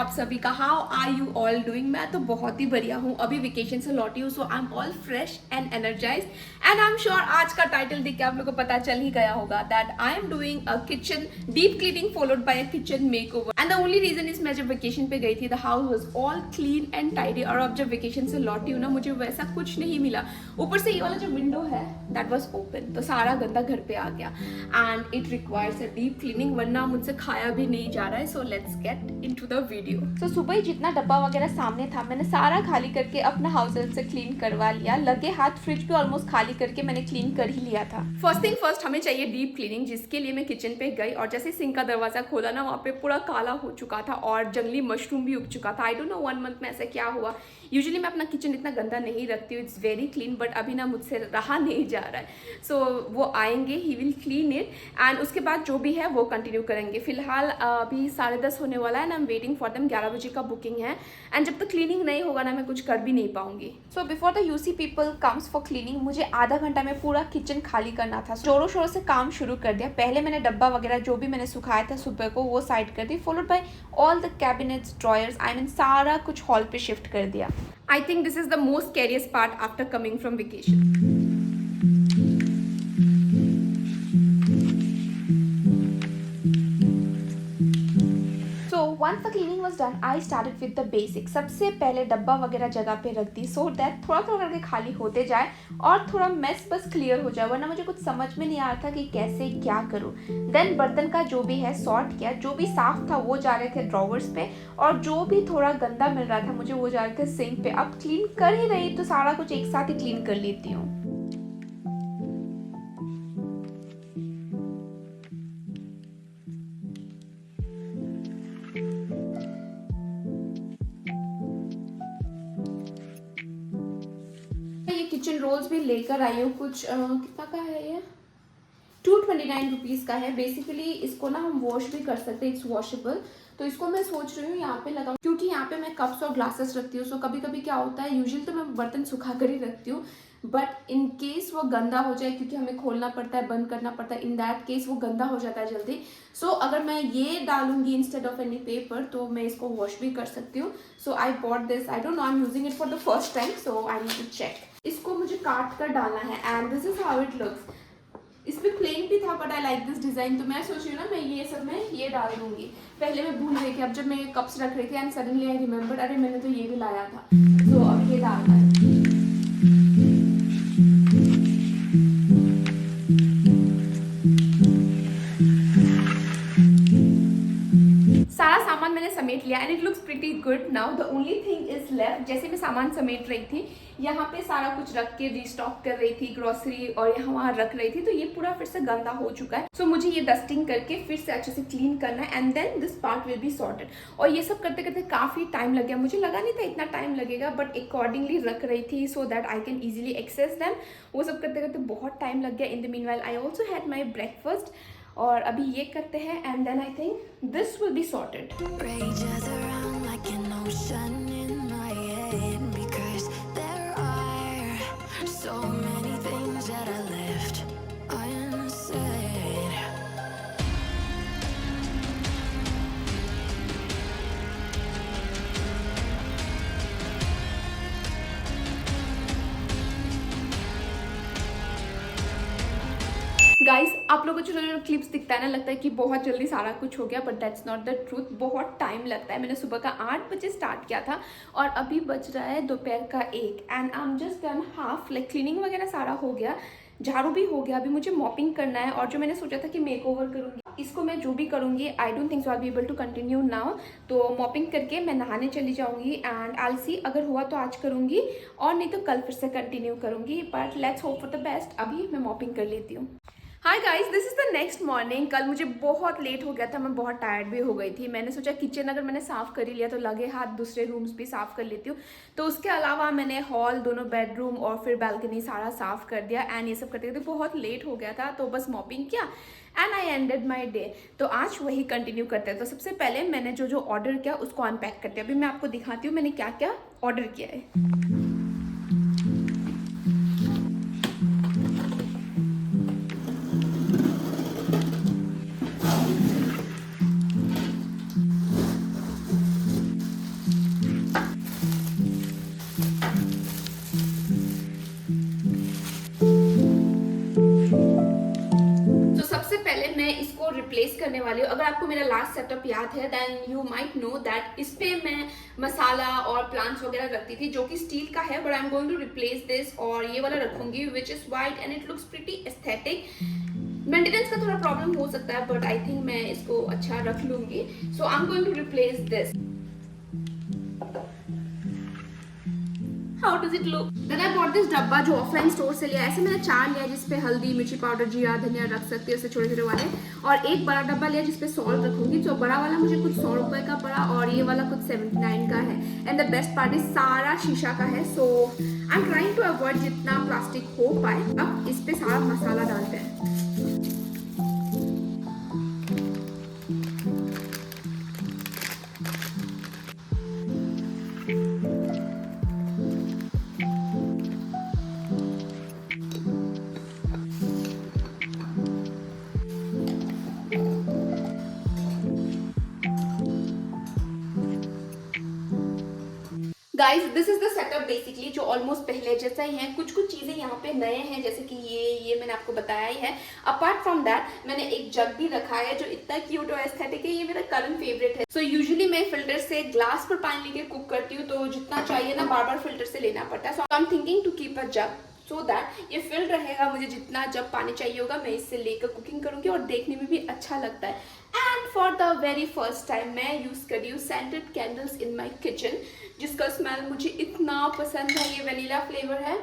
आप सभी का। How are you all doing? मैं तो बहुत ही बढ़िया हूँ, अभी वेकेशन से लौटी हूँ, so I am all fresh and energize and I am sure आज का टाइटल देख के आप लोगों को पता चल ही गया होगा that I am doing a kitchen deep cleaning followed by a kitchen makeover. And the only reason is मैं जब वेकेशन पे गई थी the house was all clean and tidy, और अब जब वेकेशन से लौटी हूँ ना मुझे वैसा कुछ नहीं मिला। ऊपर से ये वाला जो विंडो है दैट वाज ओपन, तो सारा गंदा घर पे आ गया and it requires a deep cleaning, वरना मुझसे खाया भी नहीं जा रहा है। So let's get into the video. तो सुबह ही जितना डब्बा वगैरह सामने था मैंने सारा खाली करके अपना हाउस हेल्प से क्लीन करवा लिया। लगे हाथ फ्रिज भी ऑलमोस्ट खाली करके मैंने क्लीन कर ही लिया था। फर्स्ट थिंग फर्स्ट हमें चाहिए डीप क्लीनिंग, जिसके लिए मैं किचन पे गई और जैसे सिंक का दरवाजा खोला ना वहाँ पे पूरा काला हो चुका था और जंगली मशरूम भी उग चुका था। आई डोंट नो 1 मंथ में ऐसा क्या हुआ। यूजुअली मैं अपना किचन इतना गंदा नहीं रखती हूँ, इट्स वेरी क्लीन, बट अभी ना मुझसे रहा नहीं जा रहा है। सो वो आएंगे, he will clean it and उसके बाद जो भी है वो कंटिन्यू करेंगे। फिलहाल अभी 10:30 होने वाला है and I am waiting for them. 11 बजे का बुकिंग है एंड जब तक क्लीनिंग नहीं होगा ना मैं कुछ कर भी नहीं पाऊंगी। So before the UC people comes for cleaning मुझे आधा घंटा में पूरा किचन खाली करना था। जोरों शोरों से काम शुरू कर दिया। पहले मैंने डब्बा वगैरह जो भी मैंने सुखाया था सुबह को वो साइड कर दी, followed by all the cabinets, drawers, I mean सारा कुछ हॉल पे शिफ्ट कर दिया। I think this is the most scariest part after coming from vacation. So once the cleaning was done, I started with the basics. सबसे पहले डब्बा वगैरह जगह पे रख दी so that थोड़ा थोड़ा करके खाली होते जाए और थोड़ा मेस बस क्लियर हो जाए, वरना मुझे कुछ समझ में नहीं आ रहा था कि कैसे क्या करूँ। देन बर्तन का जो भी है सॉर्ट किया, जो भी साफ था वो जा रहे थे ड्रॉवर्स पे और जो भी थोड़ा गंदा मिल रहा था मुझे वो जा रहे थे सिंक पे। अब क्लीन कर ही रही तो सारा कुछ एक साथ ही क्लीन कर लेती हूँ। ये किचन रोल्स भी लेकर आई हूँ, कुछ कितना का है ये? 229 रुपीज़ का है। बेसिकली इसको ना हम वॉश भी कर सकते हैं, इट्स वॉशेबल। तो इसको मैं सोच रही हूँ यहाँ पे लगाऊँ, क्योंकि यहाँ पे मैं कप्स और ग्लासेस रखती हूँ। सो कभी कभी क्या होता है, यूजुअली तो मैं बर्तन सुखा कर ही रखती हूँ, बट इन केस वो गंदा हो जाए, क्योंकि हमें खोलना पड़ता है, बंद करना पड़ता है, इन दैट केस वो गंदा हो जाता है जल्दी। सो अगर मैं ये डालूंगी इंस्टेड ऑफ एनी पेपर तो मैं इसको वॉश भी कर सकती हूँ। So I bought this, I don't know, I am using it for the first time, so I need to check. इसको मुझे काट कर डालना है and this is how it looks. इसमें प्लेन भी था but I like this design, तो मैं सोच रही हूँ ना मैं ये सब में ये डाल दूंगी। पहले मैं भूल गई थी, अब जब मैं कप्स रख रही थी एंड सडनली आई रिमेंबर, अरे मैंने तो ये भी लाया था। तो अब ये डालना है। सारा सामान मैंने समेट लिया and it looks pretty good. Now the only thing is left. जैसे मैं सामान समेट रही थी यहाँ पे सारा कुछ रख के रीस्टॉक कर रही थी ग्रोसरी और यहाँ वहाँ रख रही थी, तो ये पूरा फिर से गंदा हो चुका है। सो मुझे ये डस्टिंग करके फिर से अच्छे से क्लीन करना है and then this part will be sorted. और ये सब करते करते काफ़ी टाइम लग गया, मुझे लगा नहीं था इतना टाइम लगेगा, बट अकॉर्डिंगली रख रही थी so that I can easily access them. वो सब करते करते बहुत टाइम लग गया। In the meanwhile I also had my breakfast और अभी ये करते हैं and then I think this will be sorted. Guys आप लोगों को जो क्लिप्स दिखता है ना, लगता है कि बहुत जल्दी सारा कुछ हो गया, but that's not the truth. बहुत टाइम लगता है। मैंने सुबह का 8 बजे स्टार्ट किया था और अभी बज रहा है दोपहर का 1 and I am just done half. Like cleaning वगैरह सारा हो गया, झाड़ू भी हो गया, अभी मुझे मॉपिंग करना है। और जो मैंने सोचा था कि मेक ओवर करूँगी, इसको मैं जो भी करूँगी I don't think so I be able to continue now. तो मॉपिंग करके मैं नहाने चली जाऊँगी एंड आई विल सी, अगर हुआ तो आज करूँगी और नहीं तो कल फिर से कंटिन्यू करूँगी, but let's hope for the best. अभी मैं मॉपिंग कर लेती हूँ। Hi guys, this is the next morning. कल मुझे बहुत लेट हो गया था, मैं बहुत टायर्ड भी हो गई थी। मैंने सोचा किचन अगर मैंने साफ़ कर ही लिया तो लगे हाथ दूसरे रूम्स भी साफ़ कर लेती हूँ। तो उसके अलावा मैंने हॉल, दोनों बेडरूम और फिर बालकनी सारा साफ़ कर दिया एंड ये सब करते करते बहुत लेट हो गया था, तो बस मॉपिंग किया and I ended my day. तो आज वही कंटिन्यू करते हैं। तो सबसे पहले मैंने जो जो ऑर्डर किया उसको अनपैक करते हैं। अभी मैं आपको दिखाती हूँ मैंने क्या क्या ऑर्डर किया है। रिप्लेस करने वाली हूँ। अगर आपको मेरा लास्ट सेटअप याद है then you might know that इस पे मैं मसाला और प्लांट्स वगैरह रखती थी जो कि स्टील का है, but I am going to replace this और ये वाला रखूंगी which is white and it looks pretty aesthetic. Maintenance का थोड़ा प्रॉब्लम हो सकता है बट आई थिंक मैं इसको अच्छा रख लूंगी। So I am going to replace this. How does it look? Then I bought this डब्बा जो ऑफलाइन स्टोर से लिया। ऐसे मैंने 4 लिया जिसपे हल्दी, मिर्ची पाउडर, जीरा, धनिया रख सकती है, ऐसे छोटे छोटे वाले, और एक बड़ा डब्बा लिया जिसपे सॉल्ट रखूंगी। तो बड़ा वाला मुझे कुछ 100 रुपए का पड़ा और ये वाला कुछ 79 का है। And the best part is सारा शीशा का है। सो आई एम ट्राइंग टू अवॉइड जितना प्लास्टिक हो पाए। अब इस पे सारा मसाला डालते हैं। Guys this is the setup basically, जो ऑलमोस्ट पहले जैसा ही है। कुछ कुछ चीजें यहाँ पे नए हैं, जैसे कि ये मैंने आपको बताया ही है। अपार्ट फ्रॉम दैट मैंने एक जग भी रखा है जो इतना क्यूट और एस्थेटिक है। ये मेरा करंट फेवरेट है। सो यूजुअली मैं फिल्टर से ग्लास पर पानी लेके कुक करती हूँ, तो जितना चाहिए ना बार बार फिल्टर से लेना पड़ता है। सो आई am thinking to keep a jug so that ये फिल्ड रहेगा। मुझे जितना जब पानी चाहिए होगा मैं इससे लेकर कुकिंग करूंगी और देखने में भी अच्छा लगता है। And for the very first time मैं यूज कर रही हूँ scented candles in my kitchen, जिसका स्मेल मुझे इतना पसंद है। ये वनीला फ्लेवर है।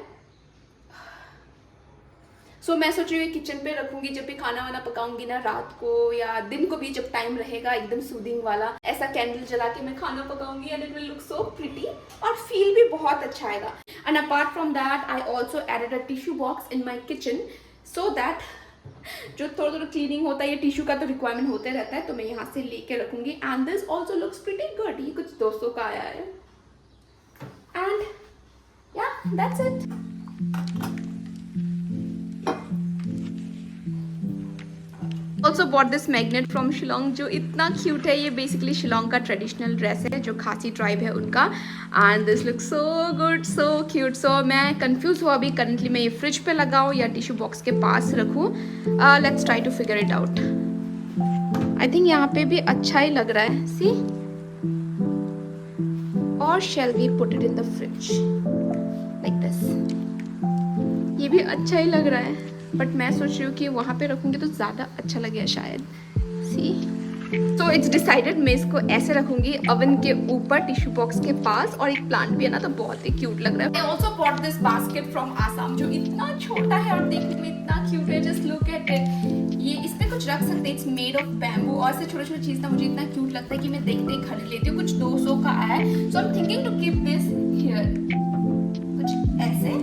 सो मैं सोच रही हूँ किचन पे रखूंगी जब भी खाना वाना पकाऊंगी ना, रात को या दिन को भी जब टाइम रहेगा, एकदम सूदिंग वाला ऐसा कैंडल जला के मैं खाना पकाऊंगी and it will look so pretty और फील भी बहुत अच्छा आएगा। And apart from that I also added a tissue box in my kitchen so that जो थोड़ा थोड़ा क्लीनिंग होता है, ये टिश्यू का तो रिक्वायरमेंट होते रहता है, तो मैं यहाँ से लेके रखूंगी। And this also looks pretty good. ये कुछ 200 का आया है। एंड या that's it. Also bought this magnet from Shillong जो इतना क्यूट है। ये बेसिकली शिलोंग का ट्रेडिशनल ड्रेस है जो खासी ट्राइब है उनका। And this look so good so cute. So मैं कंफ्यूज हुआ अभी करंटली मैं ये फ्रिज पे लगाऊं या टिश्यू बॉक्स के पास रखूं। Let's try to figure it out. I think यहाँ पे भी अच्छा ही लग रहा है। सी, और shall we put it in the fridge like this. ये भी अच्छा ही लग रहा है बट मैं सोच रही हूँ कि वहाँ पे रखूंगी तो ज़्यादा अच्छा लगेगा शायद। सी, सो इट्स डिसाइडेड मैं इसको ऐसे रखूंगी ओवन के ऊपर टिश्यू बॉक्स के पास, और एक प्लांट भी है ना तो बहुत ही क्यूट लग रहा है। I also bought this basket from Assam जो इतना छोटा है और देखने में इतना क्यूट है। Just look at it. ये इसमें कुछ रख सकते हैं। इट्स मेड ऑफ बैम्बू और से छोटे छोटे चीज ना मुझे इतना क्यूट लगता है कि मैं देखते ही खरीद लेती हूँ। कुछ 200 का आया है। सो आई am thinking to keep this here कुछ ऐसे।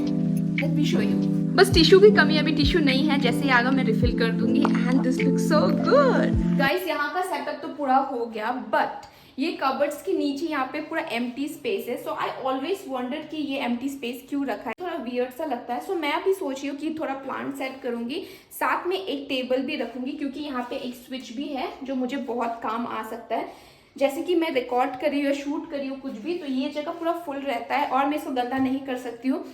Let me show you. बस टिश्यू की कमी, अभी टिश्यू नहीं है, जैसे ही आएगा मैं रिफिल कर दूंगी। And this looks so good. Guys यहाँ का सेटअप तो पूरा हो गया बट ये कबर्ड्स के नीचे यहाँ पे पूरा एम्प्टी स्पेस है। सो आई ऑलवेज वंडर कि ये एम्प्टी स्पेस क्यों रखा है, थोड़ा वियर्ड सा लगता है। सो मैं अभी सोच रही हूँ कि थोड़ा प्लांट सेट करूंगी, साथ में एक टेबल भी रखूंगी क्योंकि यहाँ पे एक स्विच भी है जो मुझे बहुत काम आ सकता है। जैसे कि मैं रिकॉर्ड कर रही हूँ या शूट कर रही हूँ कुछ भी, तो ये जगह पूरा फुल रहता है और मैं इसको गंदा नहीं कर सकती हूँ।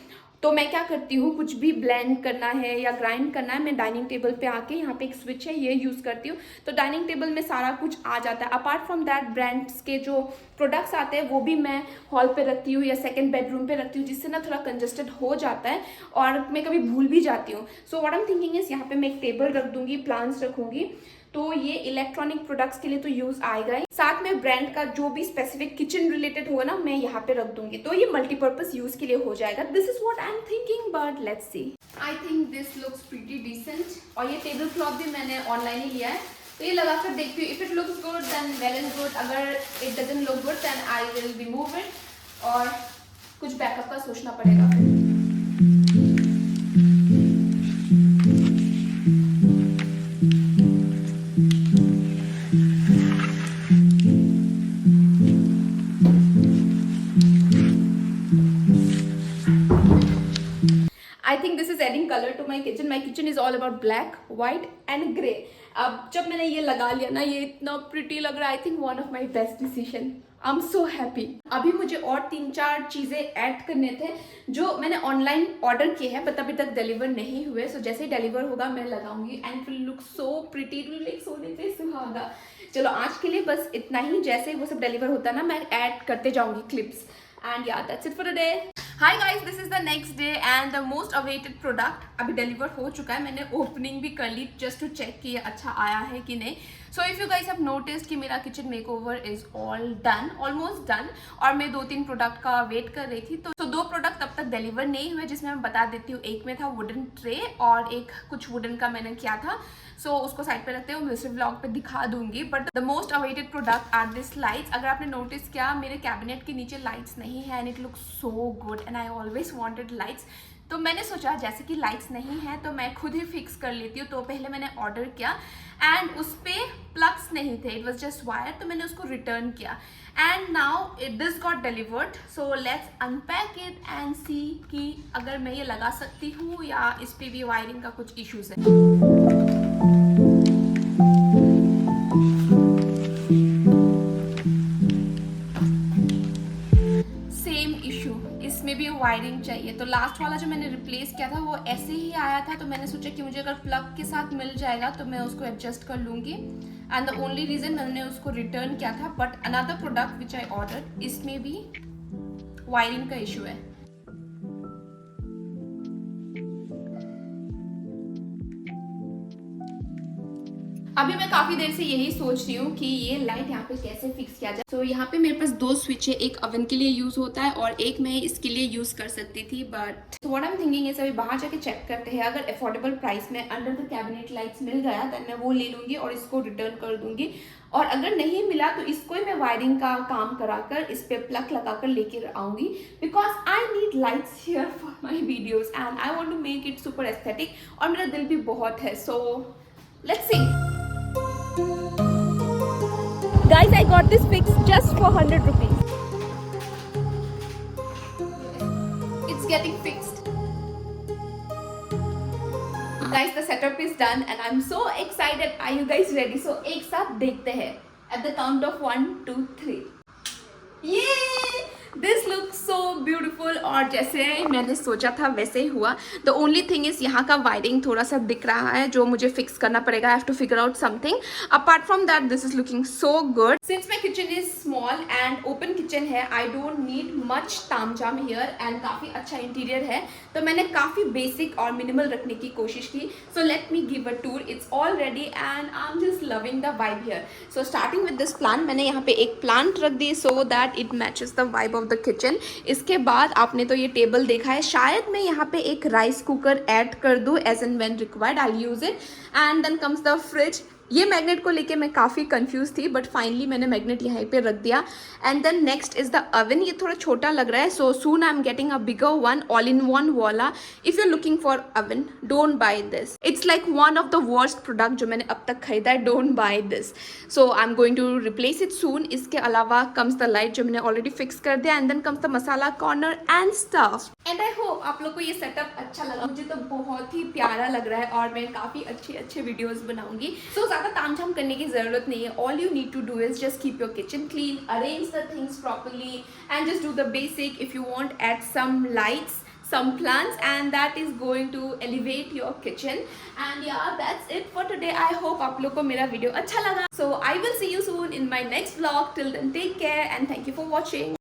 तो मैं क्या करती हूँ, कुछ भी ब्लेंड करना है या ग्राइंड करना है, मैं डाइनिंग टेबल पे आके, यहाँ पे एक स्विच है ये यूज़ करती हूँ, तो डाइनिंग टेबल में सारा कुछ आ जाता है। अपार्ट फ्रॉम दैट ब्रांड्स के जो प्रोडक्ट्स आते हैं वो भी मैं हॉल पे रखती हूँ या सेकंड बेडरूम पे रखती हूँ, जिससे ना थोड़ा कंजस्टेड हो जाता है और मैं कभी भूल भी जाती हूँ। So what I am thinking is यहाँ पे मैं एक टेबल रख दूंगी, प्लांट्स रखूंगी, तो ये इलेक्ट्रॉनिक प्रोडक्ट्स के लिए तो यूज आएगा ही, साथ में ब्रांड का जो भी स्पेसिफिक किचन रिलेटेड होगा ना मैं यहाँ पे रख दूंगी, तो ये मल्टीपर्पज यूज के लिए हो जाएगा। This is what I am thinking but let's see. I think this looks pretty decent. और ये टेबल क्लॉथ भी मैंने ऑनलाइन ही लिया है, तो ये लगाकर देखती हूँ। If it looks good then well is good, अगर it doesn't look good then I will remove it और कुछ बैकअप का सोचना पड़ेगा फिर। I think this is adding color to my kitchen. My kitchen is all about black, white and grey. अब जब मैंने ये लगा लिया ना, ये इतना pretty लग रहा है। I think one of my best decision I am so happy. अभी मुझे और 3-4 चीज़ें ऐड करने थे जो मैंने ऑनलाइन ऑर्डर किए हैं बट अभी तक डिलीवर नहीं हुए। सो जैसे ही डिलीवर होगा मैं लगाऊंगी and will look so pretty, it will like सोने पे सुहागा। चलो आज के लिए बस इतना ही, जैसे वो सब डिलीवर होता है ना मैं ऐड करते जाऊंगी क्लिप्स। एंड या that's it for today. Hi guys, this is the next day and the most awaited product अभी डिलीवर हो चुका है। मैंने ओपनिंग भी कर ली जस्ट टू चेक कि ये अच्छा आया है कि नहीं। So if you guys have noticed कि मेरा kitchen makeover is all done, almost done, और मैं 2-3 प्रोडक्ट का वेट कर रही थी। तो 2 प्रोडक्ट तब तक डिलीवर नहीं हुए जिसमें मैं बता देती हूँ। एक में था वुडन ट्रे और एक कुछ वुडन का मैंने किया था। सो उसको साइड पे रखते हैं, मैं दूसरे व्लॉग पे दिखा दूंगी। But the most awaited product are this lights. अगर आपने नोटिस किया मेरे कैबिनेट के नीचे लाइट्स नहीं है and it looks so good and I always wanted lights. तो मैंने सोचा जैसे कि लाइट्स नहीं है तो मैं खुद ही फिक्स कर लेती हूँ। तो पहले मैंने ऑर्डर किया एंड उस पर प्लग्स नहीं थे, इट वॉज जस्ट वायर, तो मैंने उसको रिटर्न किया and now it this got delivered. So let's unpack it and see कि अगर मैं ये लगा सकती हूँ या इस पर भी वायरिंग का कुछ इश्यूज है। इसमें भी वायरिंग चाहिए। तो लास्ट वाला जो मैंने रिप्लेस किया था वो ऐसे ही आया था, तो मैंने सोचा कि मुझे अगर प्लग के साथ मिल जाएगा तो मैं उसको एडजस्ट कर लूँगी एंड द ओनली रीज़न मैंने उसको रिटर्न किया था। But another product which I order, इसमें भी वायरिंग का इशू है। अभी मैं काफ़ी देर से यही सोच रही हूँ कि ये लाइट यहाँ पे कैसे फिक्स किया जाए। तो यहाँ पे मेरे पास 2 स्विच है, एक ओवन के लिए यूज़ होता है और एक मैं इसके लिए यूज़ कर सकती थी। But what I am thinking is अभी बाहर जाके चेक करते हैं, अगर अफोर्डेबल प्राइस में अंडर द कैबिनेट लाइट्स मिल गया तो मैं वो ले लूँगी और इसको रिटर्न कर दूँगी। और अगर नहीं मिला तो इसको ही मैं वायरिंग का काम कराकर इस पर प्लग लगाकर लेकर आऊँगी, because I need lights here for my videos and I want to make it super aesthetic. और मेरा दिल भी बहुत है, so let's see. Guys, I got this fixed just for 100 rupees. It's getting fixed. Guys, the setup is done and I'm so excited. Are you guys ready? So एक साथ देखते हैं at the count of 1, 2, 3. Yay! This looks so beautiful। और जैसे मैंने सोचा था वैसे ही हुआ। द ओनली थिंग इज यहाँ का वायरिंग थोड़ा सा दिख रहा है जो मुझे फिक्स करना पड़ेगा। I have to figure out something. Apart from that this is looking so good. Since my kitchen is small and open kitchen है, आई डोंट नीड मच तामझाम हियर एंड काफ़ी अच्छा इंटीरियर है, तो मैंने काफ़ी बेसिक और मिनिमल रखने की कोशिश की। So let me give a tour. It's all ready and I am just loving the vibe here. So starting with this plant, मैंने यहाँ पे एक प्लांट रख दी so that it matches the vibe of the kitchen. इसके बाद आपने तो ये टेबल देखा है, शायद मैं यहाँ पे एक राइस कुकर ऐड कर दूँ as and when required, I use it. And then comes the fridge. ये मैग्नेट को लेके मैं काफ़ी कंफ्यूज थी बट फाइनली मैंने मैग्नेट यहाँ पे रख दिया। And then next is the oven. ये थोड़ा छोटा लग रहा है, so soon I am getting a bigger one, all in one वाला। If you are looking for oven, don't buy this. It's like one of the worst product जो मैंने अब तक खरीदा है। Don't buy this. So I am going to replace it soon. इसके अलावा comes the light जो मैंने ऑलरेडी फिक्स कर दिया and then comes the masala corner and stuff. And I hope आप लोग को ये सेटअप अच्छा लगा। मुझे तो बहुत ही प्यारा लग रहा है और मैं काफ़ी अच्छे वीडियोज़ बनाऊंगी। सो ज़्यादा तामझाम करने की ज़रूरत नहीं है। All you need to do is just keep your kitchen clean, arrange the things properly and just do the basic. If you want add some lights, some plants, and that is going to elevate your kitchen. And yeah, that's it for today. I hope आप लोग को मेरा video अच्छा लगा. So I will see you soon in my next vlog. Till then, take care and thank you for watching.